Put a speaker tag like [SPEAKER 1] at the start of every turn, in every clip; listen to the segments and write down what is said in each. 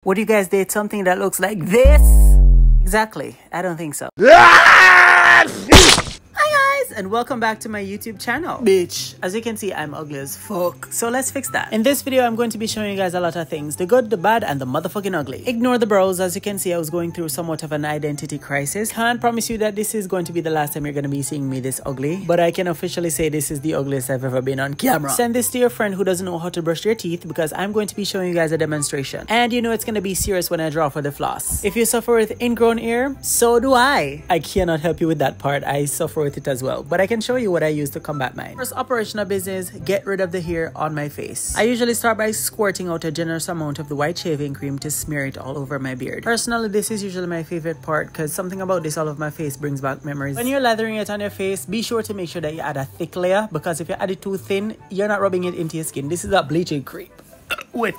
[SPEAKER 1] Would you guys date something that looks like this? Exactly. I don't think so. Hi guys, and welcome back to my YouTube channel. Bitch, as you can see, I'm ugly as fuck. So let's fix that. In this video, I'm going to be showing you guys a lot of things. The good, the bad, and the motherfucking ugly. Ignore the bros. As you can see, I was going through somewhat of an identity crisis. Can't promise you that this is going to be the last time you're going to be seeing me this ugly, but I can officially say this is the ugliest I've ever been on camera. Send this to your friend who doesn't know how to brush their teeth, because I'm going to be showing you guys a demonstration. And you know it's going to be serious when I draw for the floss. If you suffer with ingrown ear, so do I. I cannot help you with that part. I suffer with it as well, but I can show you what I use to combat mine. First operational business, get rid of the hair on my face. I usually start by squirting out a generous amount of the white shaving cream to smear it all over my beard. Personally, this is usually my favorite part because something about this all over my face brings back memories. When you're lathering it on your face, be sure to make sure that you add a thick layer, because if you add it too thin, you're not rubbing it into your skin. This is a bleaching cream. Wait.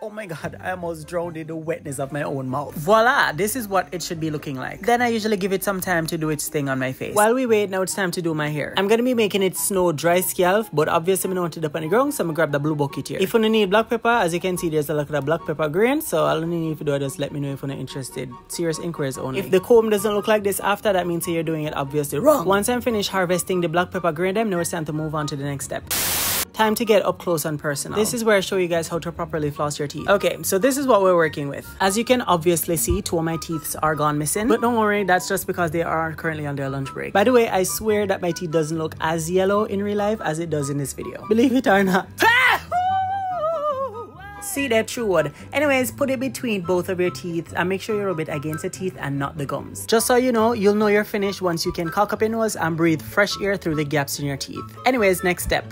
[SPEAKER 1] Oh my god, I almost drowned in the wetness of my own mouth. Voila, this is what it should be looking like. Then I usually give it some time to do its thing on my face. While we wait, now it's time to do my hair. I'm gonna be making it snow dry scalp, but obviously I don't want it up on the ground, so I'm gonna grab the blue bucket here. If you need black pepper, as you can see, there's a lot of black pepper grain, so all you need to do is just let me know if you're not interested. Serious inquiries only. If the comb doesn't look like this after, that means you're doing it obviously wrong. Once I'm finished harvesting the black pepper grain, now it's time to move on to the next step. Time to get up close and personal. This is where I show you guys how to properly floss your teeth. Okay, so this is what we're working with. As you can obviously see, two of my teeth are gone missing, but don't worry, that's just because they are currently on their lunch break. By the way, I swear that my teeth doesn't look as yellow in real life as it does in this video. Believe it or not. See that true word. Anyways, put it between both of your teeth and make sure you rub it against the teeth and not the gums. Just so you know, you'll know you're finished once you can cock up your nose and breathe fresh air through the gaps in your teeth. Anyways, next step.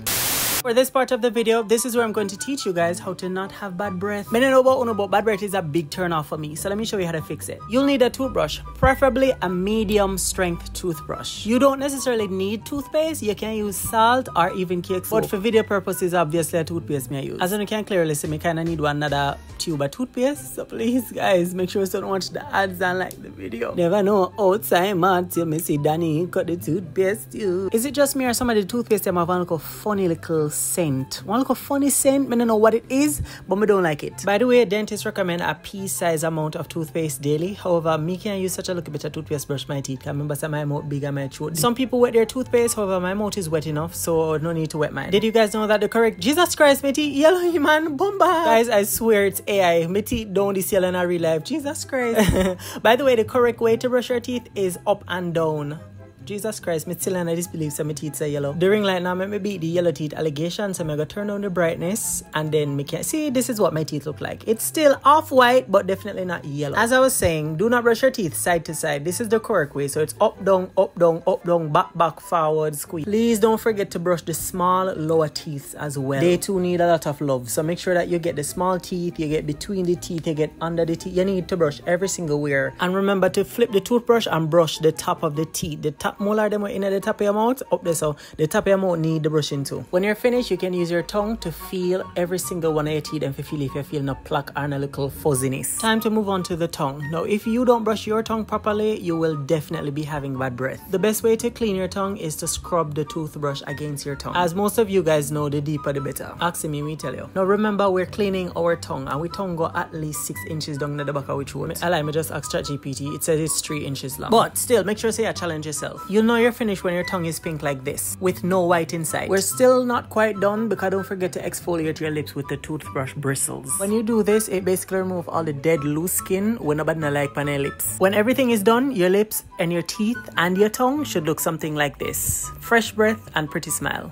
[SPEAKER 1] For this part of the video, this is where I'm going to teach you guys how to not have bad breath. I don't know about Uno, but bad breath is a big turn off for me. So let me show you how to fix it. You'll need a toothbrush, preferably a medium strength toothbrush. You don't necessarily need toothpaste. You can use salt or even cake soap. But for video purposes, obviously a toothpaste may I use. As you can clearly see, I kind of need another tube of toothpaste. So please, guys, make sure you don't watch the ads and like the video. Never know outside man till me see Danny cut the toothpaste too. Is it just me or some of the toothpaste them have a little funny little scent? One little funny scent. I don't know what it is, but I don't like it. By the way, dentists recommend a pea-size amount of toothpaste daily. However, me can use such a little bit of toothpaste brush my teeth. I remember some my mouth big and my throat. Some people wet their toothpaste, however, my mouth is wet enough, so no need to wet mine. Did you guys know that the correct Jesus Christ, my teeth yellow, man, bomba? Guys, I swear it's AI. My teeth don't this yellow in real life. Jesus Christ. By the way, the correct way to brush your teeth is up and down. Jesus Christ, me still in disbelief so my teeth are yellow. During light now, me beat the yellow teeth allegation, so I'm gonna turn down the brightness and then me can see this is what my teeth look like. It's still off-white, but definitely not yellow. As I was saying, do not brush your teeth side to side. This is the correct way. So it's up, down, up, down, up, down, back, back, forward, squeeze. Please don't forget to brush the small lower teeth as well. They too need a lot of love. So make sure that you get the small teeth, you get between the teeth, you get under the teeth. You need to brush every single where. And remember to flip the toothbrush and brush the top of the teeth. The top molar them in the top of your mouth up there, so the top of your mouth need the brushing too. When you're finished, you can use your tongue to feel every single one of your teeth and feel if you feel no plaque or no little fuzziness. Time to move on to the tongue. Now, if you don't brush your tongue properly, you will definitely be having bad breath. The best way to clean your tongue is to scrub the toothbrush against your tongue. As most of you guys know, the deeper the better. Ask me tell you. Now remember, we're cleaning our tongue, and we tongue go at least 6 inches down the back of our throat. I just ask ChatGPT. It says it's 3 inches long. But still, make sure you challenge yourself. You'll know you're finished when your tongue is pink like this with no white inside. We're still not quite done, because don't forget to exfoliate your lips with the toothbrush bristles. When you do this, it basically removes all the dead loose skin when nobody like on your lips. When everything is done, your lips and your teeth and your tongue should look something like this. Fresh breath and pretty smile.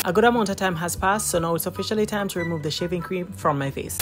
[SPEAKER 1] A good amount of time has passed, so now it's officially time to remove the shaving cream from my face.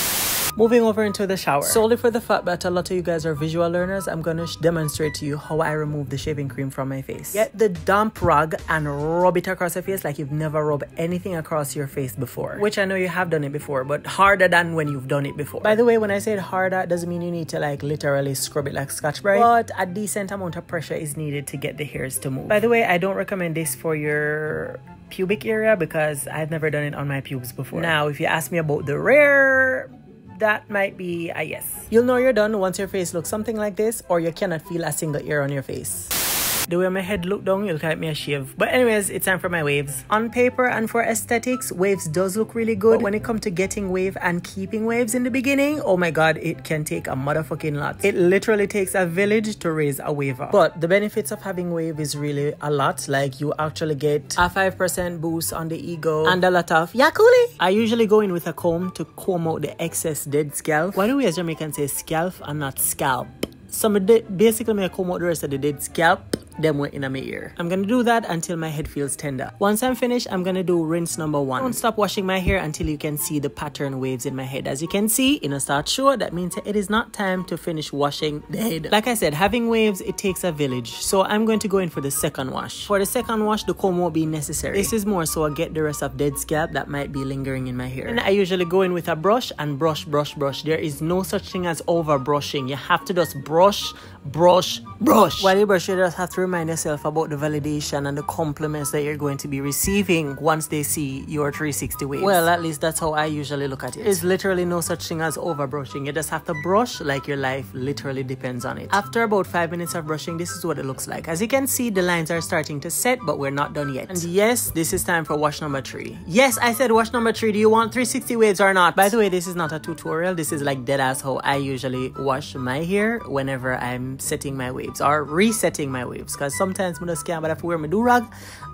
[SPEAKER 1] Moving over into the shower. Solely for the fact that a lot of you guys are visual learners, I'm gonna demonstrate to you how I remove the shaving cream from my face. Get the damp rag and rub it across your face like you've never rubbed anything across your face before. Which I know you have done it before, but harder than when you've done it before. By the way, when I said harder, it doesn't mean you need to like literally scrub it like Scotch-Brite, but a decent amount of pressure is needed to get the hairs to move. By the way, I don't recommend this for your pubic area because I've never done it on my pubes before. Now, if you ask me about the rear, that might be a yes. You'll know you're done once your face looks something like this, or you cannot feel a single hair on your face. The way my head look down, it look like me a shave. But anyways, it's time for my waves. On paper and for aesthetics, waves does look really good. But when it comes to getting wave and keeping waves in the beginning, oh my god, it can take a motherfucking lot. It literally takes a village to raise a waver. But the benefits of having wave is really a lot. Like you actually get a 5% boost on the ego and a lot of yakuli. I usually go in with a comb to comb out the excess dead scalp. Why do we as Jamaicans say scalp and not scalp? So basically I comb out the rest of the dead scalp, then went in my ear. I'm gonna do that until my head feels tender. Once I'm finished, I'm gonna do rinse number 1. Don't stop washing my hair until you can see the pattern waves in my head. As you can see, in a start show, that means it is not time to finish washing the head. Like I said, having waves, it takes a village. So I'm going to go in for the second wash. For the second wash, the comb won't be necessary. This is more so I get the rest of dead scalp that might be lingering in my hair. And I usually go in with a brush and brush. There is no such thing as over brushing. You have to just brush. While you brush, you just have to remind yourself about the validation and the compliments that you're going to be receiving once they see your 360 waves. Well, at least that's how I usually look at it. There's literally no such thing as over brushing. You just have to brush like your life literally depends on it. After about 5 minutes of brushing, this is what it looks like. As you can see, the lines are starting to set, but we're not done yet. And yes, this is time for wash number 3. Yes, I said wash number 3. Do you want 360 waves or not? By the way, this is not a tutorial. This is like dead ass how I usually wash my hair whenever I'm setting my waves or resetting my waves, because sometimes I just can't but I have to wear my do-rag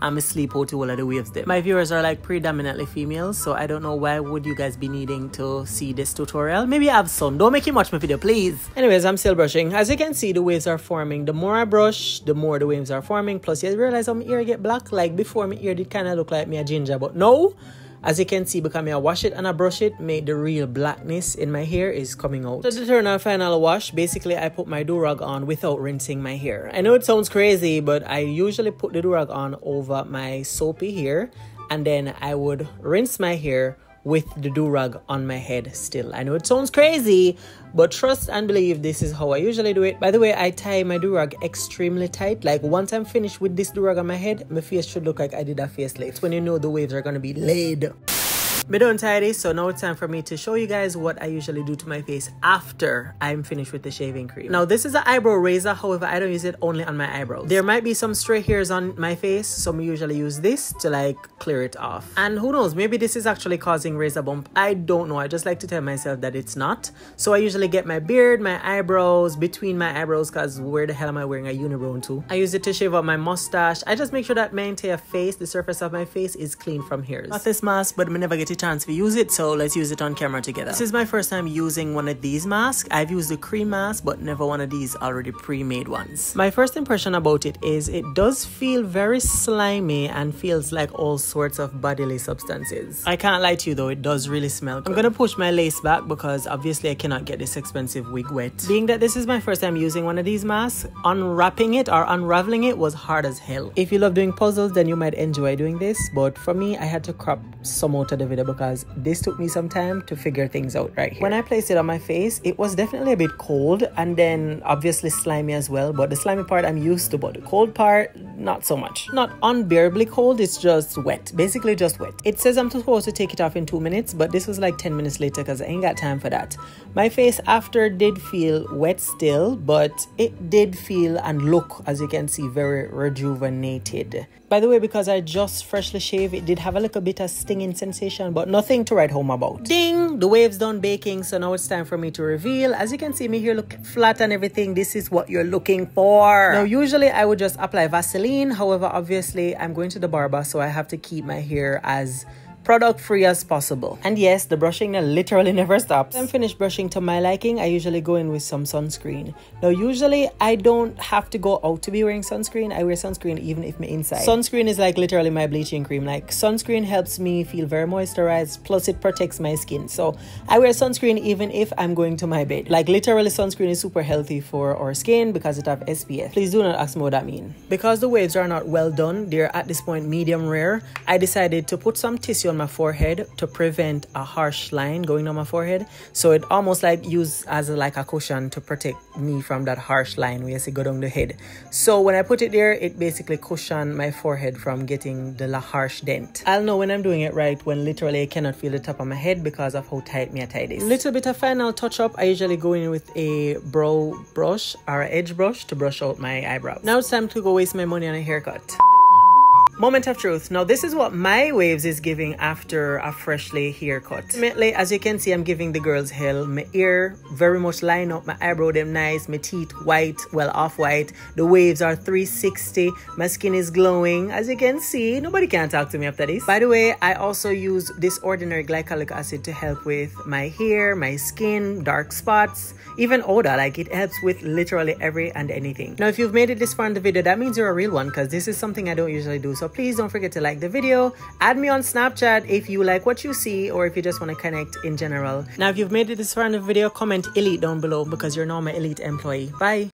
[SPEAKER 1] and I sleep out to all of the waves there. My viewers are like predominantly females, so I don't know why would you guys be needing to see this tutorial. Maybe I have some. Don't make him watch my video, please. Anyways, I'm still brushing. As you can see, the waves are forming. The more I brush, the more the waves are forming. Plus, you realize how my ear get black. Like before, my ear did kind of look like me a ginger, but no. As you can see, because I wash it and I brush it, make the real blackness in my hair is coming out. So the third and final wash, basically I put my do-rag on without rinsing my hair. I know it sounds crazy, but I usually put the do-rag on over my soapy hair, and then I would rinse my hair with the do-rag on my head still. I know it sounds crazy, but trust and believe this is how I usually do it. By the way, I tie my do-rag extremely tight. Like once I'm finished with this do-rag on my head, my face should look like I did a facelift. When you know the waves are gonna be laid. Me done tie this, so now it's time for me to show you guys what I usually do to my face after I'm finished with the shaving cream. Now this is an eyebrow razor, however I don't use it only on my eyebrows. There might be some stray hairs on my face, so I usually use this to like clear it off. And who knows, maybe this is actually causing razor bump. I don't know, I just like to tell myself that it's not. So I usually get my beard, my eyebrows, between my eyebrows, because where the hell am I wearing a unibrow to? I use it to shave up my mustache. I just make sure that my entire face, the surface of my face, is clean from hairs. Not this mask, but I never get a chance to use it, so let's use it on camera together. This is my first time using one of these masks. I've used the cream mask, but never one of these already pre-made ones. My first impression about it is it does feel very slimy and feels like all sorts of bodily substances. I can't lie to you though, it does really smell good. I'm gonna push my lace back because obviously I cannot get this expensive wig wet. Being that this is my first time using one of these masks, unwrapping it or unraveling it was hard as hell. If you love doing puzzles, then you might enjoy doing this, but for me, I had to crop some out of the video because this took me some time to figure things out right here. When I placed it on my face, it was definitely a bit cold and then obviously slimy as well, but the slimy part I'm used to, but the cold part, not so much. Not unbearably cold, it's just wet. Basically just wet. It says I'm supposed to take it off in 2 minutes, but this was like 10 minutes later because I ain't got time for that. My face after did feel wet still, but it did feel and look, as you can see, very rejuvenated. By the way, because I just freshly shaved, it did have a little bit of stinging sensation, but nothing to write home about. Ding! The wave's done baking, so now it's time for me to reveal. As you can see, me here look flat and everything. This is what you're looking for. Now, usually I would just apply Vaseline. However, obviously, I'm going to the barber, so I have to keep my hair as product free as possible. And yes, the brushing literally never stops. When I'm finished brushing to my liking, I usually go in with some sunscreen. Now usually I don't have to go out to be wearing sunscreen. I wear sunscreen even if I'm inside. Sunscreen is like literally my bleaching cream. Like sunscreen helps me feel very moisturized, plus it protects my skin. So I wear sunscreen even if I'm going to my bed. Like literally sunscreen is super healthy for our skin because it have SPF. Please do not ask me what that means. Because the waves are not well done, they're at this point medium rare, I decided to put some tissue on my forehead to prevent a harsh line going on my forehead. So it almost like used as like a cushion to protect me from that harsh line where you see go down the head. So when I put it there, it basically cushion my forehead from getting the harsh dent. I'll know when I'm doing it right when literally I cannot feel the top of my head because of how tight me I tie this. Little bit of final touch up. I usually go in with a brow brush or edge brush to brush out my eyebrows. Now it's time to go waste my money on a haircut. Moment of truth. Now this is what my waves is giving after a freshly haircut. Ultimately, as you can see, I'm giving the girls hell. My ear very much line up, my eyebrow them nice, my teeth white, well off-white. The waves are 360. My skin is glowing. As you can see, nobody can talk to me after this. By the way, I also use this ordinary glycolic acid to help with my hair, my skin, dark spots, even odor. Like it helps with literally every and anything. Now if you've made it this far in the video, that means you're a real one, because this is something I don't usually do. So please don't forget to like the video. Add me on Snapchat if you like what you see, or if you just want to connect in general. Now if you've made it this far in the video, comment elite down below, because you're now my elite employee. Bye.